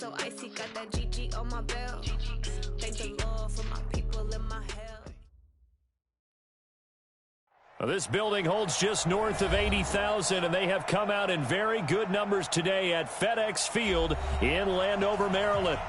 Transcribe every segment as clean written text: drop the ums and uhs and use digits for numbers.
so icy, got that GG on my belt. Thank the Lord for my people in my hell. Well, this building holds just north of 80,000, and they have come out in very good numbers today at FedEx Field in Landover, Maryland.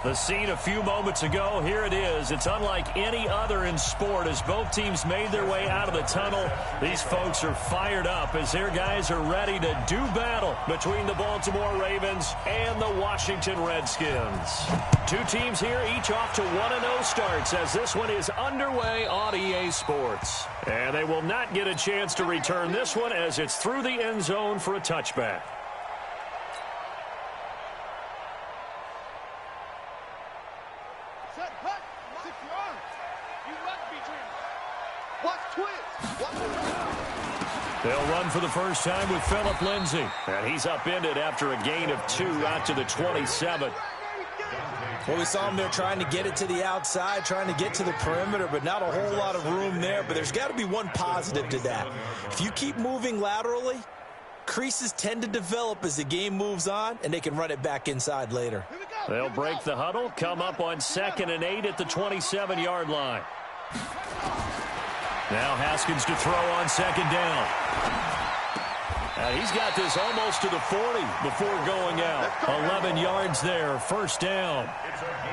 The scene a few moments ago, here it is. It's unlike any other in sport as both teams made their way out of the tunnel. These folks are fired up as their guys are ready to do battle between the Baltimore Ravens and the Washington Redskins. Two teams here, each off to 1-0 starts as this one is underway on EA Sports. And they will not get a chance to return this one as it's through the end zone for a touchback. They'll run for the first time with Phillip Lindsay. And he's upended after a gain of 2 out to the 27. Well, we saw him there trying to get it to the outside, trying to get to the perimeter, but not a whole lot of room there. But there's got to be one positive to that. If you keep moving laterally, creases tend to develop as the game moves on, and they can run it back inside later. They'll break the huddle, come up on 2nd and 8 at the 27-yard line. Now Haskins to throw on 2nd down. And he's got this almost to the 40 before going out. 11 yards there, first down.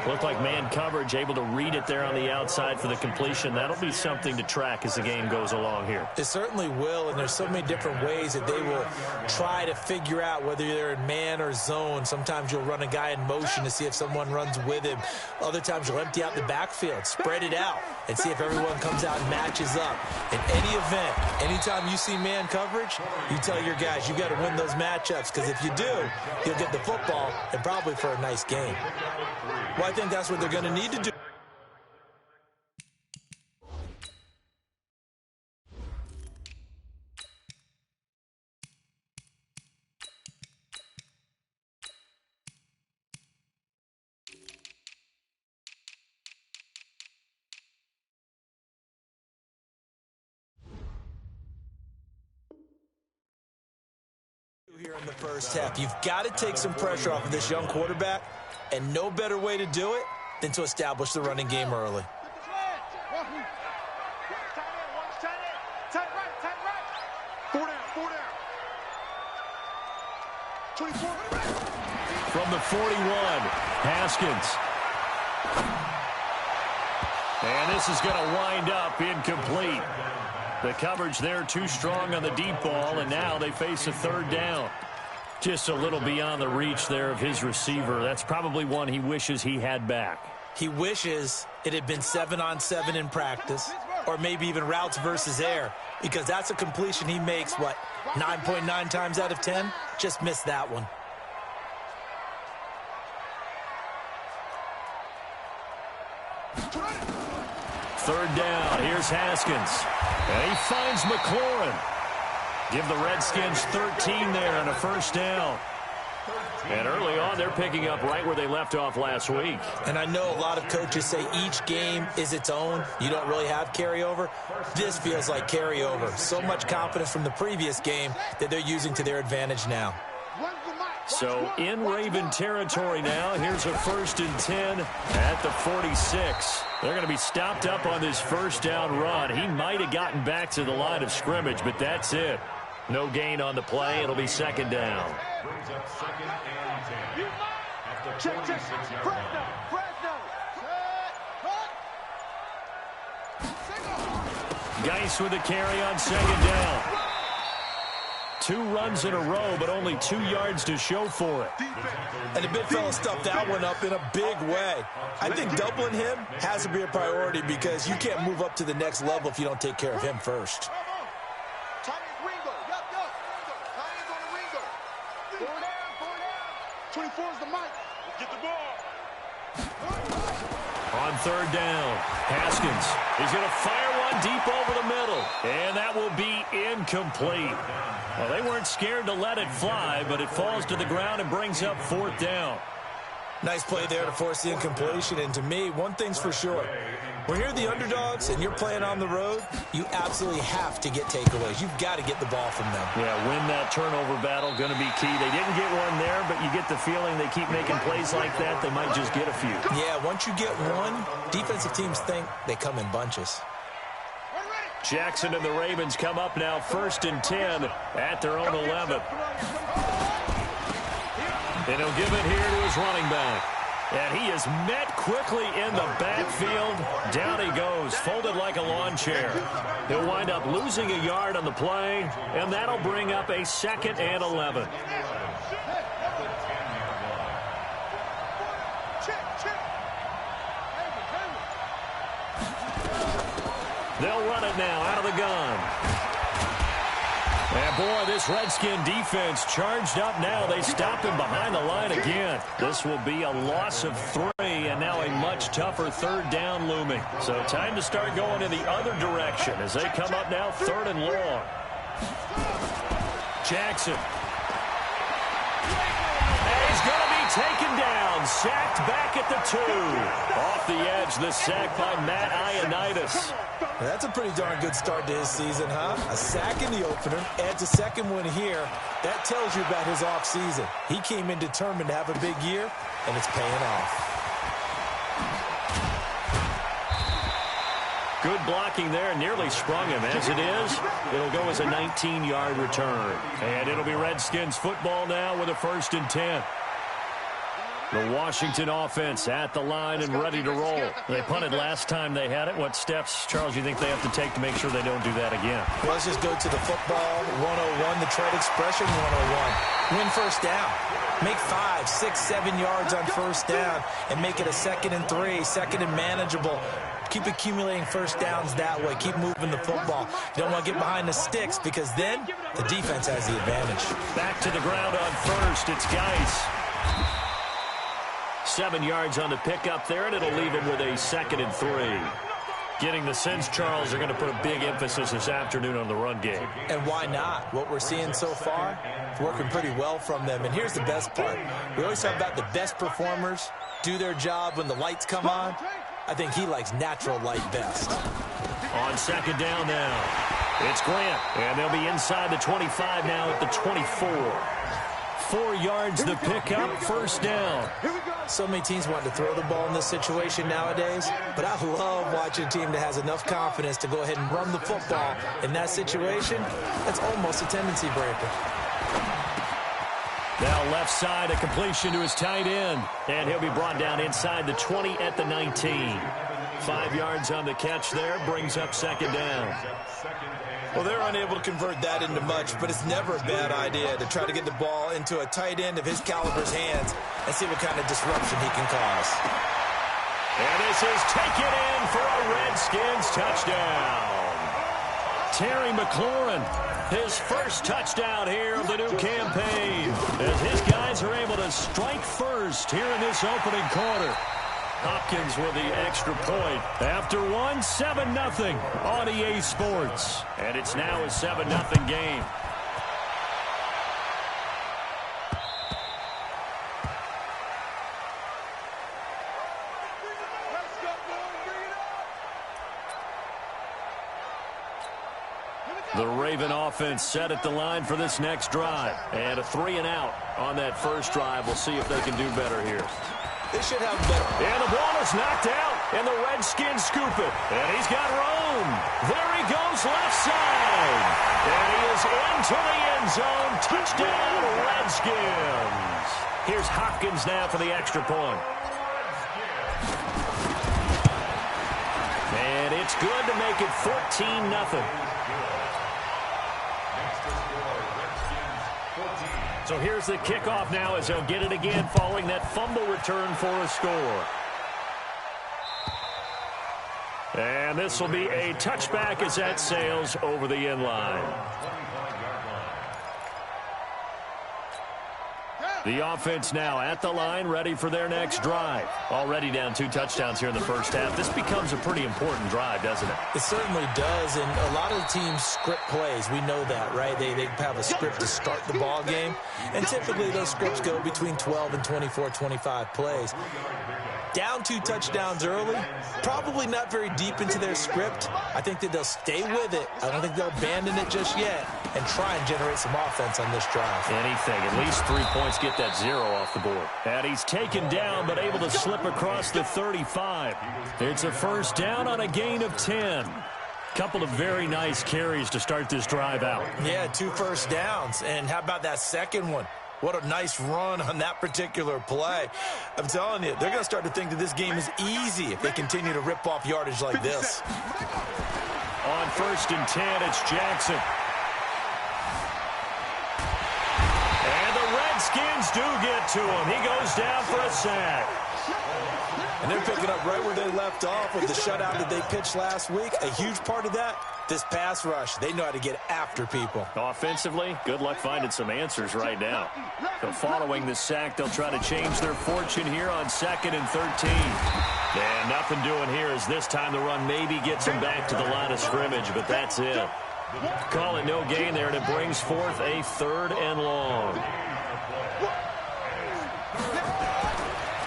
Looked like man coverage, able to read it there on the outside for the completion. That'll be something to track as the game goes along here. It certainly will, and there's so many different ways that they will try to figure out whether they're in man or zone. Sometimes you'll run a guy in motion to see if someone runs with him. Other times you'll empty out the backfield, spread it out, and see if everyone comes out and matches up. In any event, anytime you see man coverage, you tell your guys you got to win those matchups, because if you do, you'll get the football and probably for a nice game. Well, I think that's what they're going to need to do. Here in the first half, you've got to take some pressure off of this young quarterback, and no better way to do it than to establish the running game early. From the 41, Haskins. And this is going to wind up incomplete. The coverage there too strong on the deep ball, and now they face a 3rd down. Just a little beyond the reach there of his receiver. That's probably one he wishes he had back. He wishes it had been 7-on-7 in practice, or maybe even routes versus air, because that's a completion he makes, what, 9.9 times out of 10? Just missed that one. Third down. Here's Haskins. And he finds McLaurin. Give the Redskins 13 there on a first down. And early on, they're picking up right where they left off last week. And I know a lot of coaches say each game is its own. You don't really have carryover. This feels like carryover. So much confidence from the previous game that they're using to their advantage now. So in Raven territory now. Here's a 1st and 10 at the 46. They're going to be stopped up on this first down run. He might have gotten back to the line of scrimmage, but that's it. No gain on the play. It'll be 2nd down. Geis with a carry on 2nd down. 2 runs in a row, but only 2 yards to show for it. And the big fella stuffed that one up in a big way. I think doubling him has to be a priority because you can't move up to the next level if you don't take care of him first. 24 is the mic. Get the ball. On 3rd down, Haskins is going to fire one deep over the middle, and that will be incomplete. Well, they weren't scared to let it fly, but it falls to the ground and brings up 4th down. Nice play there to force the incompletion. And to me, one thing's for sure. When you're the underdogs and you're playing on the road, you absolutely have to get takeaways. You've got to get the ball from them. Yeah, win that turnover battle, going to be key. They didn't get one there, but you get the feeling they keep making plays like that, they might just get a few. Yeah, once you get one, defensive teams think they come in bunches. Jackson and the Ravens come up now 1st and 10 at their own 11. And he'll give it here to his running back. And he is met quickly in the backfield. Down he goes, folded like a lawn chair. He'll wind up losing a yard on the play, and that'll bring up a 2nd and 11. They'll run it now out of the gun. And boy, this Redskin defense charged up now. They stopped him behind the line again. This will be a loss of 3, and now a much tougher 3rd down looming. So time to start going in the other direction as they come up now 3rd and long. Jackson. And he's going to be taken down, sacked back at the 2. Off the edge, the sack by Matt Ioannidis. That's a pretty darn good start to his season, huh? A sack in the opener, adds a 2nd one here. That tells you about his offseason. He came in determined to have a big year, and it's paying off. Good blocking there, nearly sprung him. As it is, it'll go as a 19-yard return. And it'll be Redskins football now with a 1st and 10. The Washington offense at the line and ready to roll. They punted last time they had it. What steps, Charles, you think they have to take to make sure they don't do that again? Well, let's just go to the football 101, the trade expression 101. Win 1st down. Make 5, 6, 7 yards on 1st down and make it a 2nd and 3, 2nd and manageable. Keep accumulating 1st downs that way. Keep moving the football. You don't want to get behind the sticks because then the defense has the advantage. Back to the ground on 1st. It's Geis. 7 yards on the pickup there, and it'll leave him with a 2nd and 3. Getting the sense, Charles, they're going to put a big emphasis this afternoon on the run game. And why not? What we're seeing so far is working pretty well from them. And here's the best part. We always talk about the best performers do their job when the lights come on. I think he likes natural light best. On 2nd down now, it's Grant, and they'll be inside the 25 now at the 24. 4 yards the pickup, 1st down. So many teams want to throw the ball in this situation nowadays, but I love watching a team that has enough confidence to go ahead and run the football in that situation. That's almost a tendency breaker. Now left side, a completion to his tight end, and he'll be brought down inside the 20 at the 19. 5 yards on the catch there, brings up 2nd down. Well, they're unable to convert that into much, but it's never a bad idea to try to get the ball into a tight end of his caliber's hands and see what kind of disruption he can cause. And this is taken in for a Redskins touchdown. Terry McLaurin, his 1st touchdown here of the new campaign, as his guys are able to strike first here in this opening quarter. Hopkins with the extra point. After 7-0 on EA Sports. And it's now a 7-0 game. The Raven offense set at the line for this next drive. And a 3 and out on that 1st drive. We'll see if they can do better here. They should have better. And the ball is knocked out, and the Redskins scoop it. And he's got room. There he goes left side. And he is into the end zone. Touchdown, Redskins. Here's Hopkins now for the extra point. And it's good to make it 14-0. So here's the kickoff now as they'll get it again following that fumble return for a score. And this will be a touchback as that sails over the end line. The offense now at the line, ready for their next drive. Already down 2 touchdowns here in the first half. This becomes a pretty important drive, doesn't it? It certainly does, and a lot of the teams script plays. We know that, right? They have a script to start the ball game, and typically those scripts go between 12 and 24, 25 plays. Down 2 touchdowns early, probably not very deep into their script. I think that they'll stay with it. I don't think they'll abandon it just yet and try and generate some offense on this drive. Anything, at least 3 points, get that 0 off the board. And he's taken down but able to slip across the 35. It's a first down on a gain of 10. Couple of very nice carries to start this drive out. Yeah, 2 first downs. And how about that second one? What a nice run on that particular play. I'm telling you, they're going to start to think that this game is easy if they continue to rip off yardage like this. On 1st and 10, it's Jackson. And the Redskins do get to him. He goes down for a sack. And they're picking up right where they left off with the shutout that they pitched last week. A huge part of that, this pass rush. They know how to get after people. Offensively, good luck finding some answers right now. So following the sack, they'll try to change their fortune here on 2nd and 13. And nothing doing here as this time the run maybe gets them back to the line of scrimmage, but that's it. Call it no gain there, and it brings forth a 3rd and long.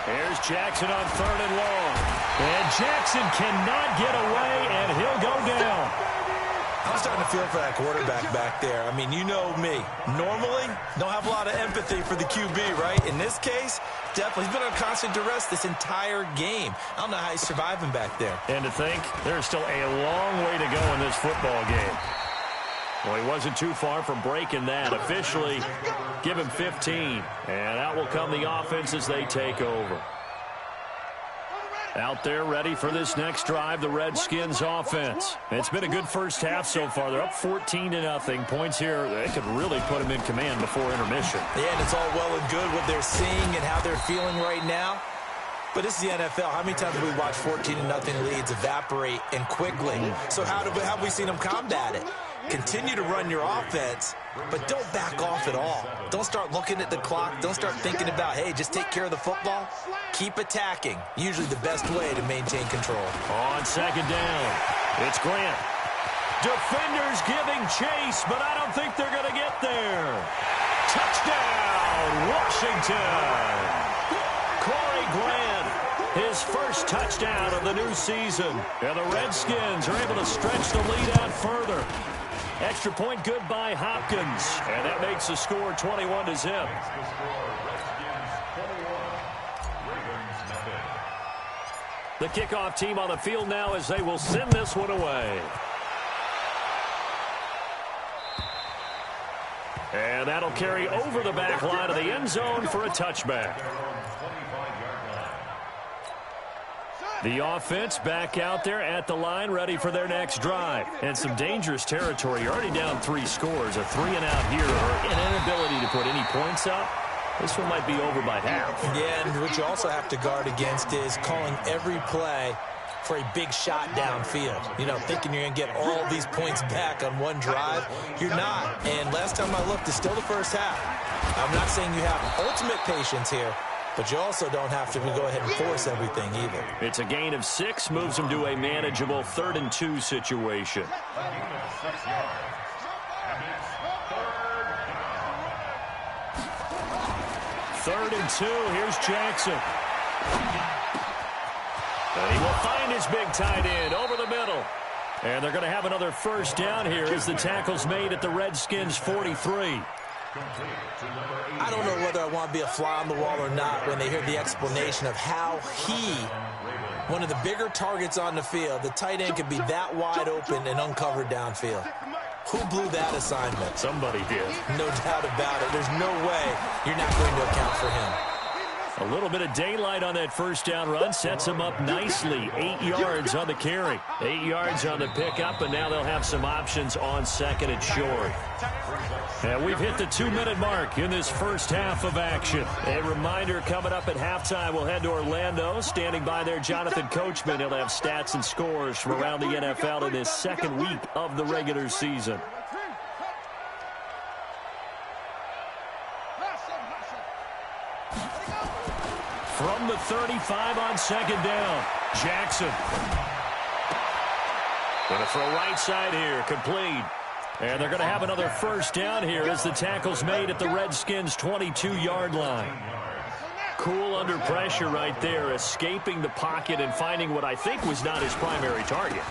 Here's Jackson on 3rd and long. And Jackson cannot get away, and he'll go down. I'm starting to feel for that quarterback back there. I mean, you know me. Normally, don't have a lot of empathy for the QB, right? In this case, definitely. He's been on constant duress this entire game. I don't know how he's surviving back there. And to think, there's still a long way to go in this football game. Well, he wasn't too far from breaking that. Officially, give him 15. And out will come the offense as they take over. Out there ready for this next drive, the Redskins offense. It's been a good first half so far. They're up 14-0. Points here, they could really put them in command before intermission. Yeah, and it's all well and good what they're seeing and how they're feeling right now. But this is the NFL. How many times have we watched 14-0 leads evaporate and quickly? So how have we seen them combat it? Continue to run your offense, but don't back off at all. Don't start looking at the clock. Don't start thinking about, hey, just take care of the football. Keep attacking. Usually the best way to maintain control. On 2nd down, it's Grant. Defenders giving chase, but I don't think they're going to get there. Touchdown, Washington. Corey Grant, his first touchdown of the new season. And the Redskins are able to stretch the lead out further. Extra point good by Hopkins. And that makes the score 21-0. The kickoff team on the field now as they will send this one away. And that'll carry over the back line of the end zone for a touchback. The offense back out there at the line, ready for their next drive. And some dangerous territory. You're already down 3 scores. A 3-and-out here, or an inability to put any points up. This one might be over by half. Yeah, and what you also have to guard against is calling every play for a big shot downfield. You know, thinking you're going to get all these points back on one drive. You're not. And last time I looked, it's still the first half. I'm not saying you have ultimate patience here, but you also don't have to go ahead and force everything either. It's a gain of 6, moves them to a manageable 3rd and 2 situation. Third and 2, here's Jackson. And he will find his big tight end over the middle. And they're going to have another first down here as the tackle's made at the Redskins' 43. I don't know whether I want to be a fly on the wall or not when they hear the explanation of how he, one of the bigger targets on the field, the tight end could be that wide open and uncovered downfield. Who blew that assignment? Somebody did. No doubt about it. There's no way you're not going to account for him. A little bit of daylight on that first down run sets him up nicely. 8 yards on the carry. 8 yards on the pickup, and now they'll have some options on 2nd and short. And we've hit the 2-minute mark in this first half of action. A reminder coming up at halftime, we'll head to Orlando. Standing by there, Jonathan Coachman. He'll have stats and scores from around the NFL in this second week of the regular season. from the 35 on second down. Jackson. Going to throw right side here, complete. And they're going to have another first down here as the tackle's made at the Redskins' 22-yard line. Cool under pressure right there, escaping the pocket and finding what I think was not his primary target.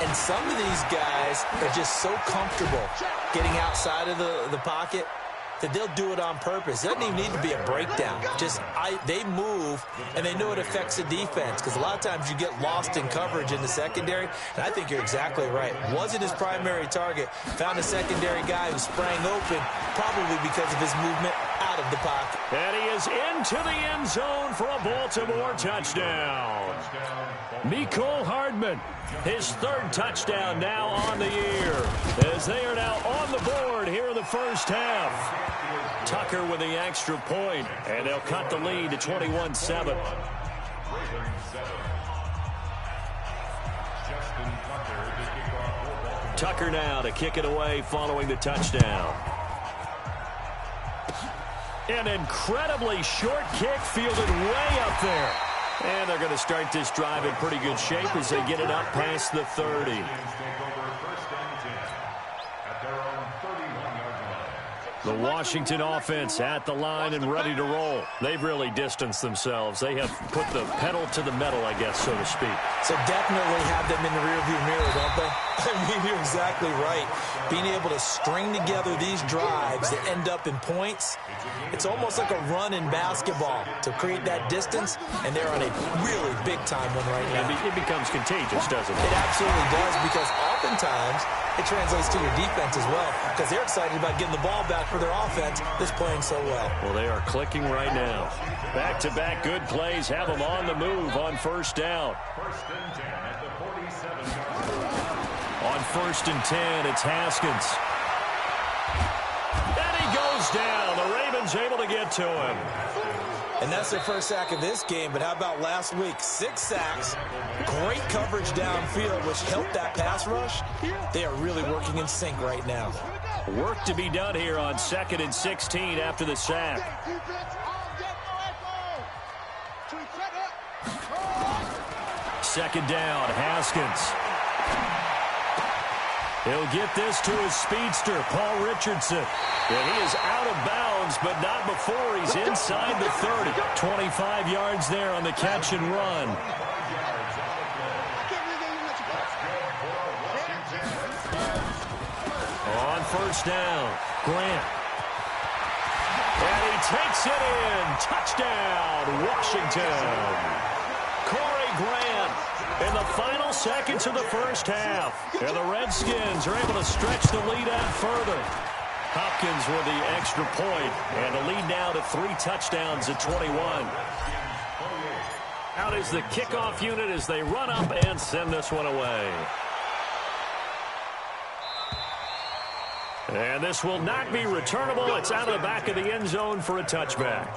And some of these guys are just so comfortable getting outside of the pocket that they'll do it on purpose. It doesn't even need to be a breakdown. They move, and they know it affects the defense, because a lot of times you get lost in coverage in the secondary, and I think you're exactly right. Wasn't his primary target. Found a secondary guy who sprang open, probably because of his movement out of the pocket. And he is into the end zone for a Baltimore touchdown. Mecole Hardman, his third touchdown now on the year, as they are now on the board here in the first half. Tucker with the extra point, and they'll cut the lead to 21-7. Tucker now to kick it away following the touchdown. An incredibly short kick fielded way up there. And they're going to start this drive in pretty good shape as they get it up past the 30. The Washington offense at the line and ready to roll. They've really distanced themselves. They have put the pedal to the metal, I guess, so to speak. So definitely have them in the rearview mirror, don't they? I mean, you're exactly right. Being able to string together these drives that end up in points, it's almost like a run in basketball to create that distance, and they're on a really big-time one right now. It becomes contagious, doesn't it? It absolutely does, because oftentimes it translates to your defense as well, because they're excited about getting the ball back for their offense that's playing so well. Well, they are clicking right now. Back-to-back good plays have them on the move on first down. On 1st and 10, it's Haskins. And he goes down. The Ravens able to get to him. And that's their first sack of this game, but how about last week? 6 sacks, great coverage downfield, which helped that pass rush. They are really working in sync right now. Work to be done here on 2nd and 16 after the sack. Second down, Haskins. He'll get this to his speedster, Paul Richardson. And he is out of bounds, but not before he's inside the 30. 25 yards there on the catch and run. On first down, Grant. And he takes it in. Touchdown, Washington. Corey Grant in the final seconds of the first half. And the Redskins are able to stretch the lead out further. Hopkins with the extra point, and the lead now to 3 touchdowns at 21. Out is the kickoff unit as they run up and send this one away. And this will not be returnable. It's out of the back of the end zone for a touchback.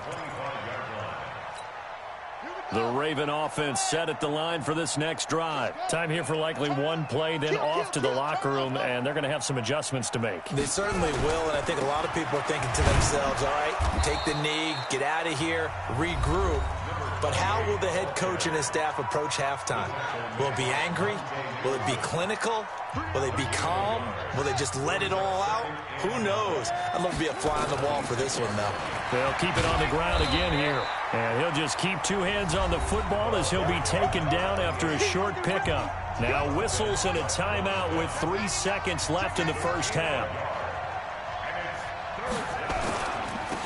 The Raven offense set at the line for this next drive. Time here for likely one play, then off to the locker room, and they're going to have some adjustments to make. They certainly will, and I think a lot of people are thinking to themselves, all right, take the knee, get out of here, regroup. But how will the head coach and his staff approach halftime? Will it be angry? Will it be clinical? Will they be calm? Will they just let it all out? Who knows? I'd love to be a fly on the wall for this one, though. They'll keep it on the ground again here. And he'll just keep 2 hands on the football as he'll be taken down after a short pickup. Now whistles and a timeout with 3 seconds left in the first half.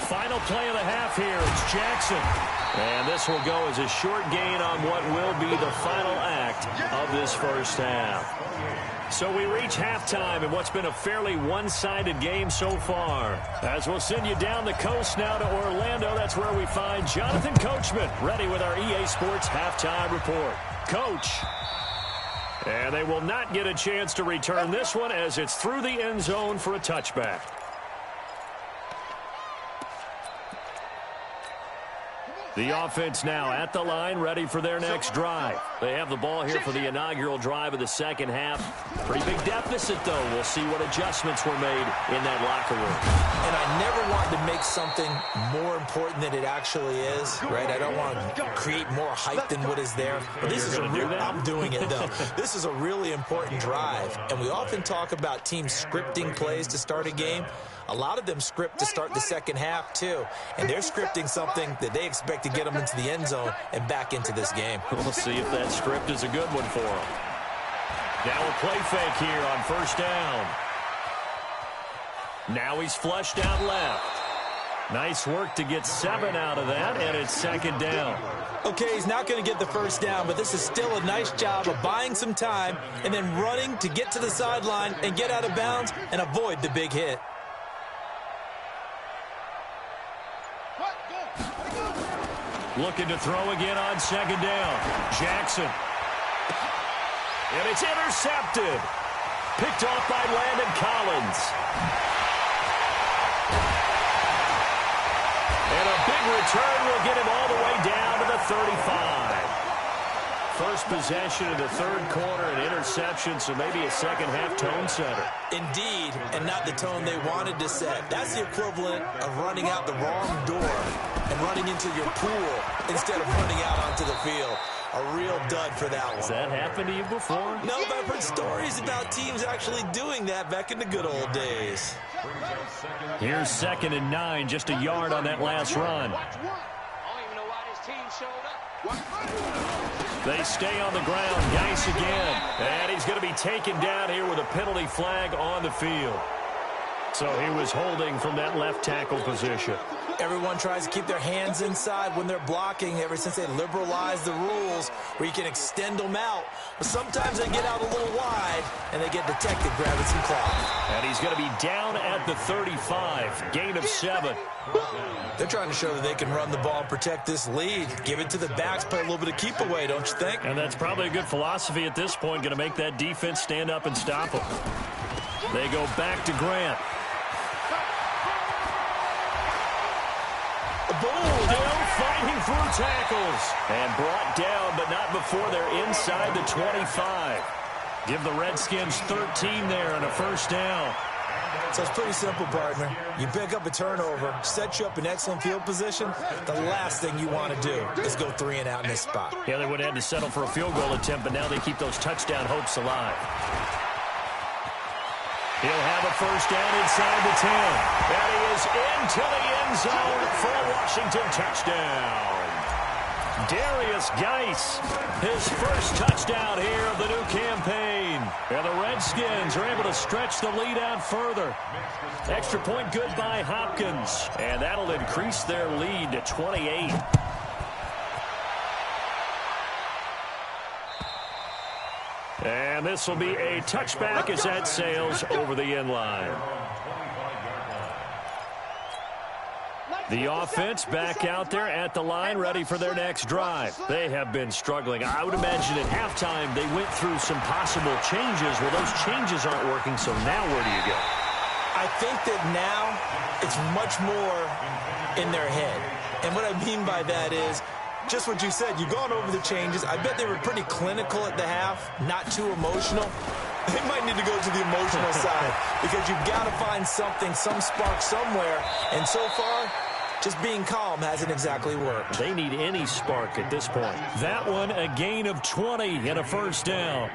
Final play of the half here. It's Jackson. And this will go as a short gain on what will be the final act of this first half. So we reach halftime in what's been a fairly one-sided game so far. As we'll send you down the coast now to Orlando, that's where we find Jonathan Coachman ready with our EA Sports halftime report. Coach. And they will not get a chance to return this one as it's through the end zone for a touchback. The offense now at the line, ready for their next drive. They have the ball here for the inaugural drive of the second half. Pretty big deficit, though. We'll see what adjustments were made in that locker room. And I never want to make something more important than it actually is, right? I don't want to create more hype than what is there. But this is I'm doing it, though. This is a really important drive. And we often talk about teams scripting plays to start a game. A lot of them script to start the second half, too. And they're scripting something that they expect to get them into the end zone and back into this game. We'll see if that script is a good one for them. Now a play fake here on first down. Now he's flushed out left. Nice work to get 7 out of that, and it's second down. Okay, he's not going to get the first down, but this is still a nice job of buying some time and then running to get to the sideline and get out of bounds and avoid the big hit. Looking to throw again on second down. Jackson. And it's intercepted. Picked off by Landon Collins. And a big return will get him all the way down to the 35. First possession of the third quarter, an interception, so maybe a second-half tone setter. Indeed, and not the tone they wanted to set. That's the equivalent of running out the wrong door and running into your pool instead of running out onto the field. A real dud for that one. Has that happened to you before? No, but I've heard stories about teams actually doing that back in the good old days. Here's 2nd and 9, just a yard on that last run. They stay on the ground. Geis again. And he's going to be taken down here with a penalty flag on the field. So he was holding from that left tackle position. Everyone tries to keep their hands inside when they're blocking ever since they liberalized the rules where you can extend them out. But sometimes they get out a little wide and they get detected grabbing some cloth. And he's going to be down at the 35. Gain of 7. They're trying to show that they can run the ball and protect this lead. Give it to the backs, play a little bit of keep away, don't you think? And that's probably a good philosophy at this point, going to make that defense stand up and stop them. They go back to Grant. Still fighting through tackles. And brought down, but not before they're inside the 25. Give the Redskins 13 there and a first down. So it's pretty simple, partner. You pick up a turnover, set you up in excellent field position. The last thing you want to do is go 3 and out in this spot. Yeah, they would have had to settle for a field goal attempt, but now they keep those touchdown hopes alive. He'll have a first down inside the 10. And he is into the end zone for a Washington touchdown. Darius Geis, his first touchdown here of the new campaign. And the Redskins are able to stretch the lead out further. Extra point good by Hopkins. And that'll increase their lead to 28. And this will be a touchback as that sails over the end line. The offense back out there at the line, ready for their next drive. They have been struggling. I would imagine at halftime they went through some possible changes. Well, those changes aren't working, so now where do you go? I think that now it's much more in their head. And what I mean by that is just what you said. You've gone over the changes. I bet they were pretty clinical at the half, not too emotional. They might need to go to the emotional side because you've got to find something, some spark somewhere. And so far, just being calm hasn't exactly worked. They need any spark at this point. That one, a gain of 20 and a first down.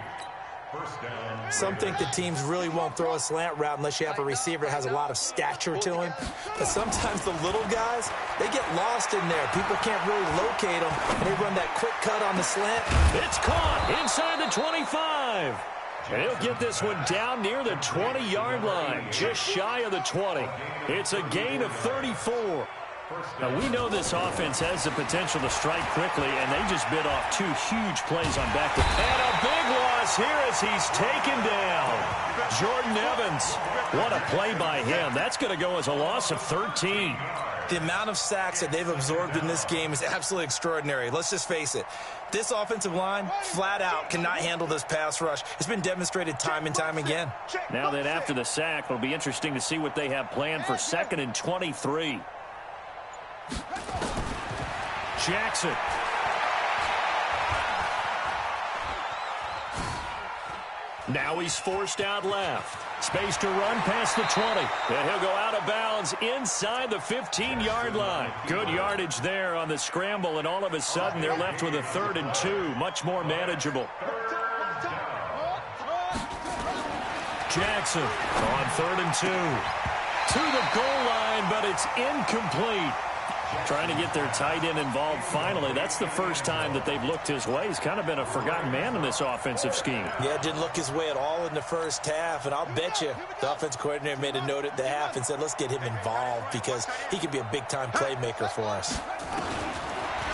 Some think that teams really won't throw a slant route unless you have a receiver that has a lot of stature to him. But sometimes the little guys, they get lost in there. People can't really locate them, and they run that quick cut on the slant. It's caught inside the 25. And he'll get this one down near the 20-yard line, just shy of the 20. It's a gain of 34. Now, we know this offense has the potential to strike quickly, and they just bit off 2 huge plays on back-to-back. And a big loss here as he's taken down. Jordan Evans, what a play by him. That's going to go as a loss of 13. The amount of sacks that they've absorbed in this game is absolutely extraordinary. Let's just face it. This offensive line, flat out, cannot handle this pass rush. It's been demonstrated time and time again. Now that after the sack, it'll be interesting to see what they have planned for 2nd and 23. Jackson. Now he's forced out left. Space to run past the 20. And he'll go out of bounds inside the 15-yard line. Good yardage there on the scramble, and all of a sudden they're left with a 3rd and 2. Much more manageable. Jackson on 3rd and 2. To the goal line, but it's incomplete. Trying to get their tight end involved finally. That's the first time that they've looked his way. He's kind of been a forgotten man in this offensive scheme. Yeah, didn't look his way at all in the first half, and I'll bet you the offensive coordinator made a note at the half and said, let's get him involved because he could be a big-time playmaker for us.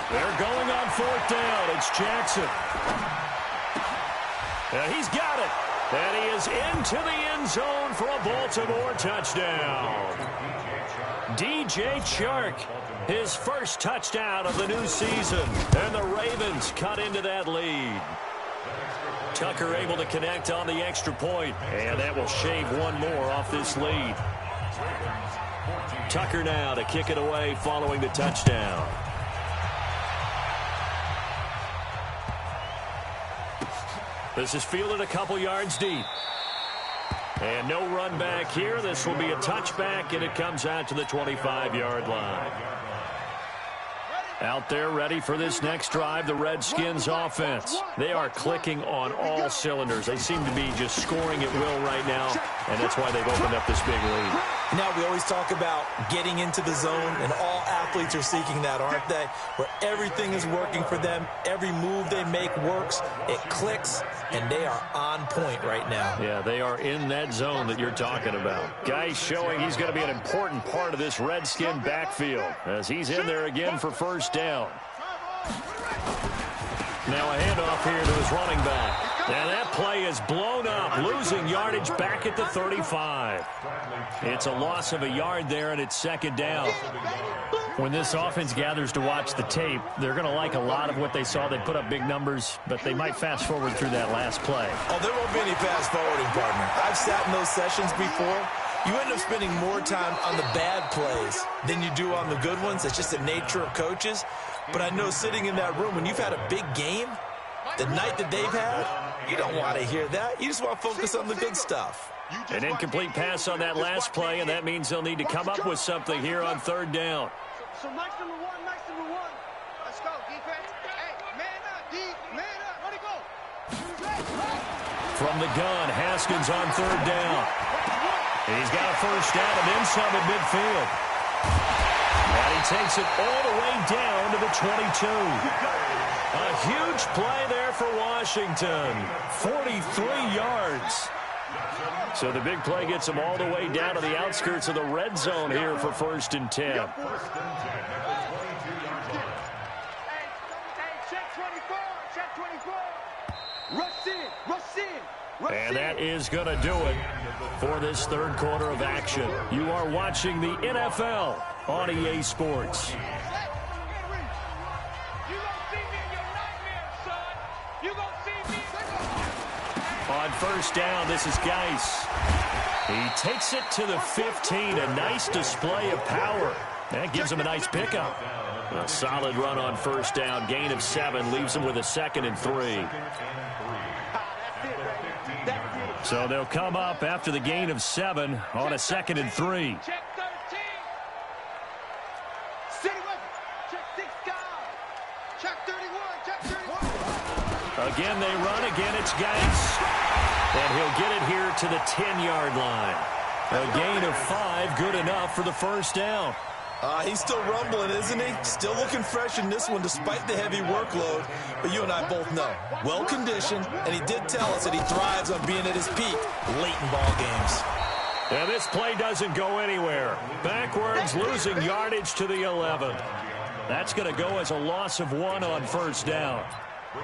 They're going on 4th down. It's Jackson. And he's got it. And he is into the end zone for a Baltimore touchdown. DJ Chark, his first touchdown of the new season. And the Ravens cut into that lead. Tucker able to connect on the extra point. And that will shave one more off this lead. Tucker now to kick it away following the touchdown. This is fielded a couple yards deep. And no run back here. This will be a touchback, and it comes out to the 25-yard line. Out there ready for this next drive, the Redskins offense. They are clicking on all cylinders. They seem to be just scoring at will right now, and that's why they've opened up this big lead. Now, we always talk about getting into the zone, and all athletes are seeking that, aren't they? Where everything is working for them. Every move they make works. It clicks, and they are on point right now. Yeah, they are in that zone that you're talking about. Guy showing he's going to be an important part of this Redskin backfield as he's in there again for first down. Now a handoff here to his running back. And that play is blown up, losing yardage back at the 35. It's a loss of a yard there, and it's 2nd down. When this offense gathers to watch the tape, they're going to like a lot of what they saw. They put up big numbers, but they might fast forward through that last play. Oh, there won't be any fast forwarding, partner. I've sat in those sessions before. You end up spending more time on the bad plays than you do on the good ones. It's just the nature of coaches. But I know sitting in that room, when you've had a big game, the night that they've had, you don't want to hear that. You just want to focus on the good stuff. An incomplete pass on that last play, and that means they'll need to come up with something here on 3rd down. So nice number one. Let's go, defense. Hey, man up, D. Man up. Let it go. From the gun, Haskins on 3rd down. He's got a first down and then some at midfield. And he takes it all the way down to the 22. A huge play there for Washington. 43 yards. So the big play gets him all the way down to the outskirts of the red zone here for 1st and 10. Hey, check 24. Check 24. Rush in. And that is going to do it for this 3rd quarter of action. You are watching the NFL on EA Sports. On 1st down, this is Geis. He takes it to the 15. A nice display of power. That gives him a nice pickup. A solid run on 1st down. Gain of 7 leaves him with a 2nd and 3. So they'll come up after the gain of 7 on a 2nd and 3. Check 13. City weapon. Check 6 guys. Check 31. Check 31. Again, they run. Again, it's Geis. And he'll get it here to the 10-yard line. A gain of 5, good enough for the 1st down. He's still rumbling, isn't he? Still looking fresh in this one despite the heavy workload. But you and I both know, well-conditioned, and he did tell us that he thrives on being at his peak late in ball games. And this play doesn't go anywhere. Backwards, losing yardage to the 11. That's going to go as a loss of 1 on 1st down.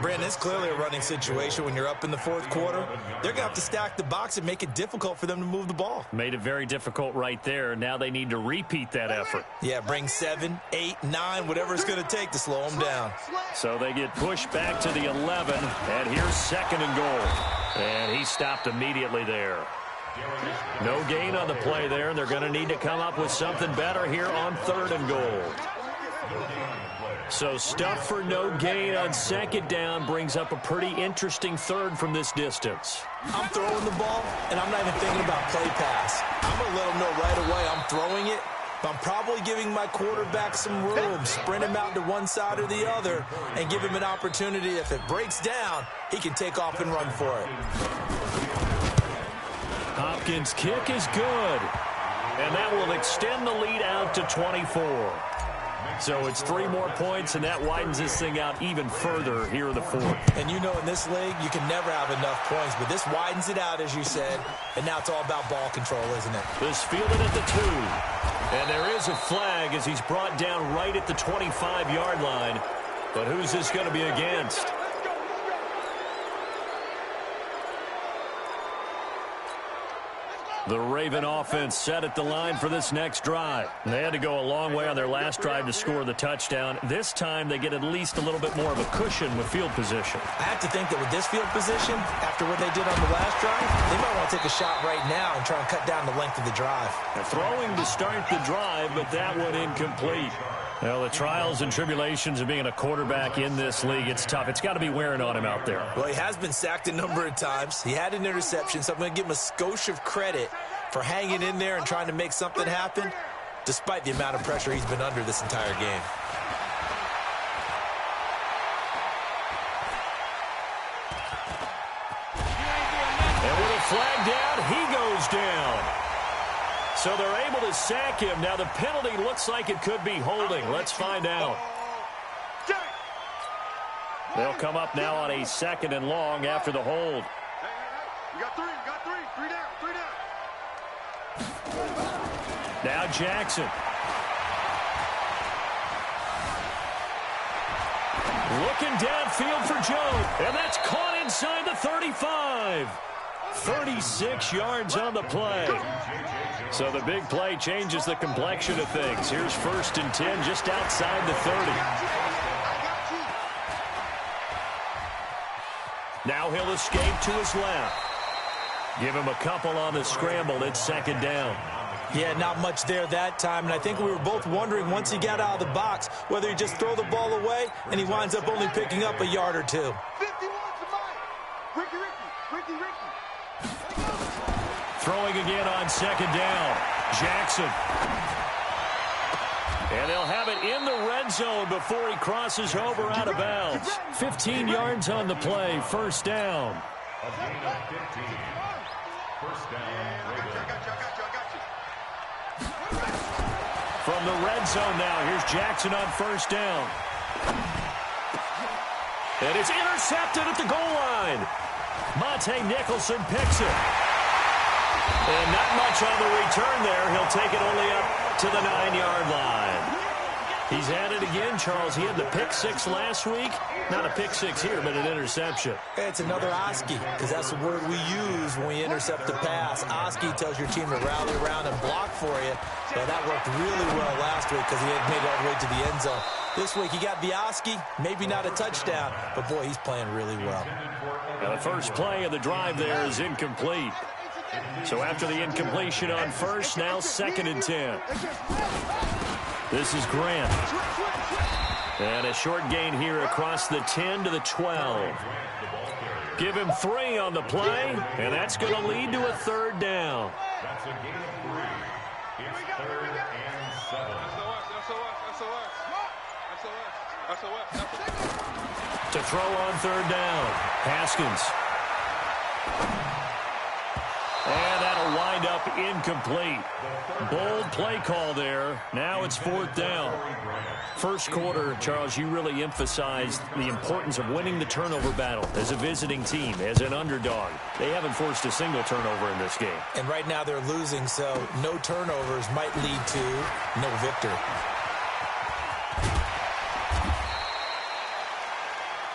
Brandon, it's clearly a running situation when you're up in the 4th quarter. They're going to have to stack the box and make it difficult for them to move the ball. Made it very difficult right there. Now they need to repeat that effort. Yeah, bring 7, 8, 9, whatever it's going to take to slow them down. So they get pushed back to the 11, and here's 2nd and goal. And he stopped immediately there. No gain on the play there, and they're going to need to come up with something better here on 3rd and goal. So stuff for no gain on second down brings up a pretty interesting third from this distance. I'm throwing the ball, and I'm not even thinking about play pass. I'm going to let him know right away I'm throwing it, but I'm probably giving my quarterback some room, sprint him out to one side or the other, and give him an opportunity. If it breaks down, he can take off and run for it. Hopkins' kick is good, and that will extend the lead out to 24. So it's 3 more points, and that widens this thing out even further here in the fourth. And you know, in this league, you can never have enough points, but this widens it out, as you said, and now it's all about ball control, isn't it? This fielded at the 2. And there is a flag as he's brought down right at the 25-yard line. But who's this going to be against? The Raven offense set at the line for this next drive. They had to go a long way on their last drive to score the touchdown. This time they get at least a little bit more of a cushion with field position. I have to think that with this field position, after what they did on the last drive, they might want to take a shot right now and try and cut down the length of the drive. They're throwing to start the drive, but that one incomplete. Well, the trials and tribulations of being a quarterback in this league, it's tough. It's got to be wearing on him out there. Well, he has been sacked a number of times. He had an interception, so I'm going to give him a skosh of credit for hanging in there and trying to make something happen, despite the amount of pressure he's been under this entire game. And with a flag down, he goes down. So they're able to sack him. Now the penalty looks like it could be holding. Let's find out. They'll come up now on a 2nd and long after the hold. You got 3 down. Now Jackson. Looking downfield for Joe. And that's caught inside the 35. 36 yards on the play. So the big play changes the complexion of things. Here's 1st and 10 just outside the 30. Now he'll escape to his left. Give him a couple on the scramble. It's 2nd down. Yeah, not much there that time, and I think we were both wondering once he got out of the box whether he just throw the ball away and he winds up only picking up a yard or 2. 51 to Mike. Ricky. Throwing again on 2nd down. Jackson. And they'll have it in the red zone before he crosses over out of bounds. 15 yards on the play. 1st down. I got you. From the red zone now, here's Jackson on 1st down. And it's intercepted at the goal line. Monte Nicholson picks it. And not much on the return there. He'll take it only up to the 9-yard line. He's had it again, Charles. He had the pick 6 last week. Not a pick 6 here, but an interception. It's another Oski, because that's the word we use when we intercept the pass. Oski tells your team to rally around and block for you. So that worked really well last week because he had made it all the way to the end zone. This week he got the Oski, maybe not a touchdown, but boy, he's playing really well. Now the first play of the drive there is incomplete. So after the incompletion on 1st, now 2nd and 10. This is Grant. And a short gain here across the 10 to the 12. Give him 3 on the play, and that's going to lead to a 3rd down. That's a gain of 3. It's 3rd and 7. To throw on 3rd down, Haskins. And that'll wind up incomplete. Bold play call there. Now it's 4th down. First quarter, Charles, you really emphasized the importance of winning the turnover battle as a visiting team, as an underdog. They haven't forced a single turnover in this game. And right now they're losing, so no turnovers might lead to no victory.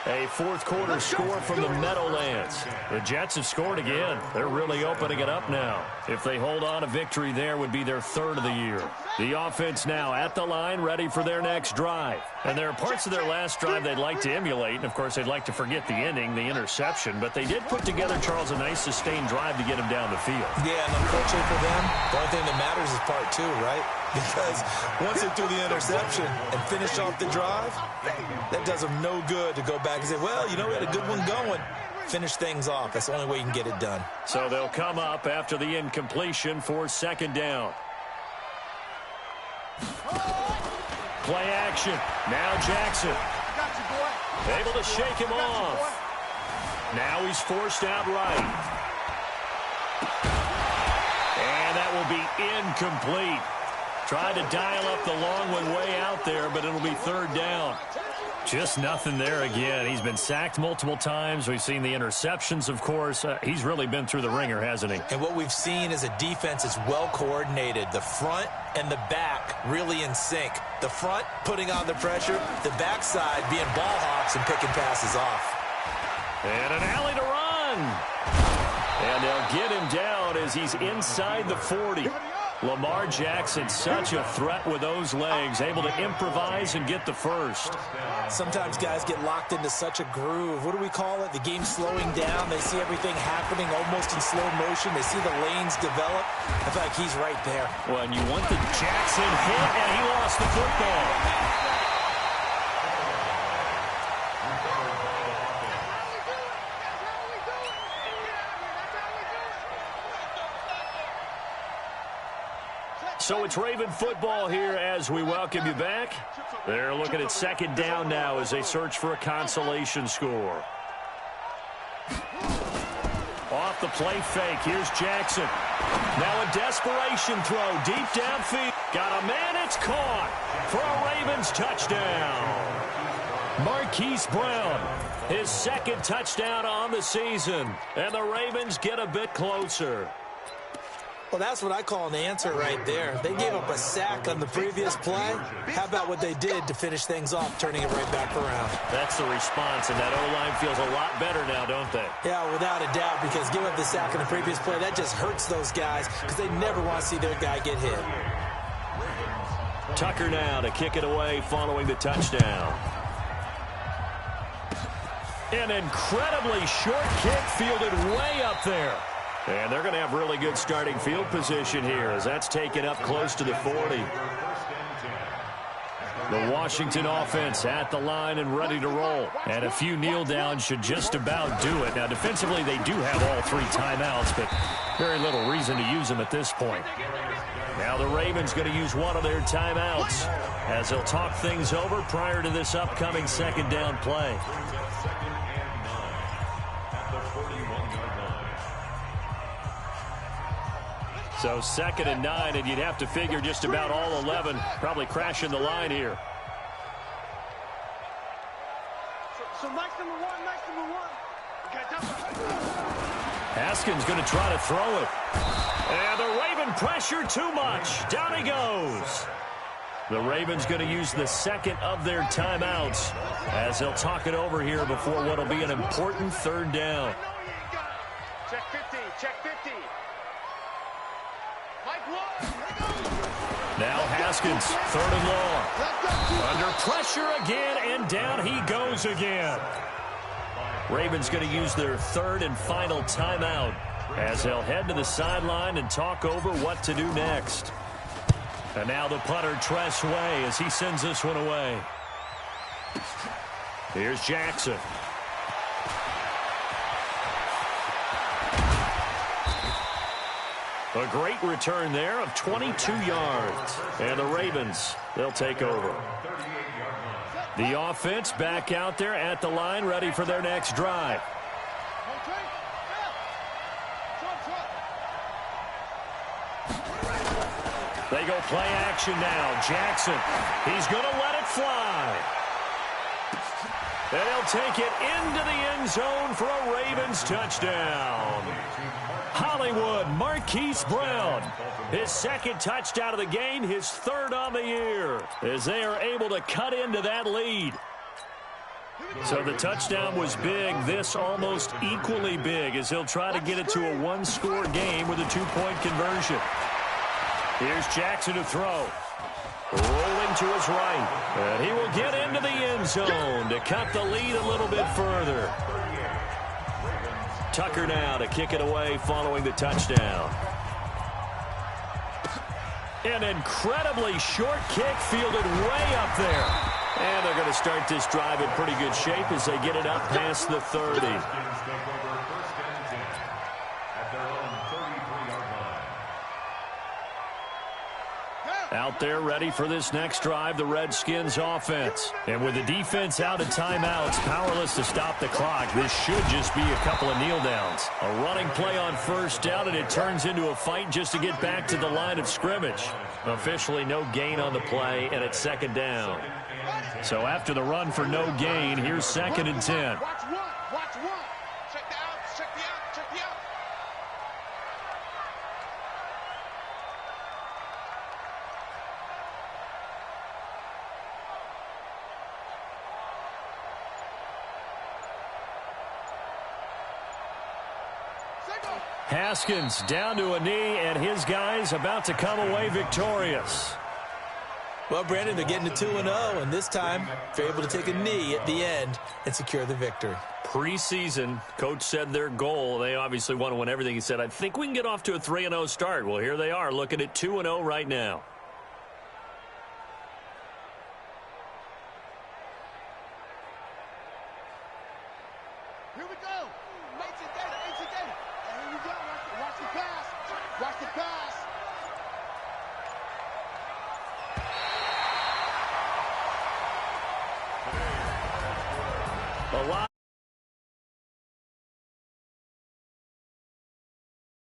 A 4th quarter score from the Meadowlands. The Jets have scored again. They're really opening it up now. If they hold on, a victory there would be their 3rd of the year. The offense now at the line, ready for their next drive. And there are parts of their last drive they'd like to emulate, and, of course, they'd like to forget the ending, the interception. But they did put together, Charles, a nice sustained drive to get him down the field. Yeah, and unfortunately for them, the only thing that matters is part 2, right? Because once they threw the interception and finished off the drive, that does them no good to go back and say, well, you know, we had a good one going. Finish things off. That's the only way you can get it done. So they'll come up after the incompletion for second down. Play action. Now Jackson. Able to shake him off. Now he's forced out right. And that will be incomplete. Tried to dial up the long one way out there, but it'll be third down. Just nothing there again. He's been sacked multiple times. We've seen the interceptions, of course. He's really been through the ringer, hasn't he? And what we've seen is a defense that's well coordinated. The front and the back really in sync. The front putting on the pressure, the backside being ball hawks and picking passes off. And an alley to run. And they'll get him down as he's inside the 40. Lamar Jackson, such a threat with those legs, able to improvise and get the first. Sometimes guys get locked into such a groove. What do we call it? The game's slowing down. They see everything happening almost in slow motion. They see the lanes develop. I feel like he's right there. Well, and you want the Jackson hit, and he lost the football. So it's Raven football here as we welcome you back. They're looking at second down now as they search for a consolation score. Off the play fake, here's Jackson. Now a desperation throw deep downfield. Got a man, it's caught for a Ravens touchdown. Marquise Brown, his second touchdown on the season. And the Ravens get a bit closer. Well, that's what I call an answer right there. They gave up a sack on the previous play. How about what they did to finish things off, turning it right back around? That's the response, and that O-line feels a lot better now, don't they? Yeah, without a doubt, because giving up the sack on the previous play, that just hurts those guys because they never want to see their guy get hit. Tucker now to kick it away following the touchdown. An incredibly short kick fielded way up there. And they're going to have really good starting field position here as that's taken up close to the 40. The Washington offense at the line and ready to roll. And a few kneel downs should just about do it. Now, defensively, they do have all 3 timeouts, but very little reason to use them at this point. Now the Ravens going to use one of their timeouts as they'll talk things over prior to this upcoming second down play. So 2nd and 9, and you'd have to figure just about all 11 probably crashing the line here. So Mike's number one. Haskins going to try to throw it. And the Raven pressure too much. Down he goes. The Ravens going to use the second of their timeouts as they'll talk it over here before what will be an important third down. Check 50, check 50. Now Haskins, 3rd and long. Under pressure again, and down he goes again. Ravens going to use their 3rd and final timeout as they'll head to the sideline and talk over what to do next. And now the punter, Tress Way, as he sends this one away. Here's Jackson. A great return there of 22 yards. And the Ravens, they'll take over. The offense back out there at the line, ready for their next drive. They go play action now. Jackson, he's going to let it fly. And he'll take it into the end zone for a Ravens touchdown. Hollywood, Marquise Brown, his 2nd touchdown of the game, his 3rd on the year, as they are able to cut into that lead. So the touchdown was big, this almost equally big, as he'll try to get it to a 1-score game with a 2-point conversion. Here's Jackson to throw. Rolling to his right. And he will get into the end zone to cut the lead a little bit further. Tucker now to kick it away following the touchdown. An incredibly short kick fielded way up there. And they're going to start this drive in pretty good shape as they get it up past the 30. Out there ready for this next drive, the Redskins offense. And with the defense out of timeouts, powerless to stop the clock, this should just be a couple of kneel downs. A running play on first down, and it turns into a fight just to get back to the line of scrimmage. Officially no gain on the play, and it's second down. So after the run for no gain, here's 2nd and 10. Watch one. Watch one. Check the out. Check the out. Check the out. Haskins down to a knee, and his guys about to come away victorious. Well, Brandon, they're getting to 2-0, and this time they're able to take a knee at the end and secure the victory. Preseason, coach said their goal, they obviously want to win everything. He said, I think we can get off to a 3-0 start. Well, here they are looking at 2-0 right now. Here we go. H and data. Here we go. Watch the pass. Watch the pass.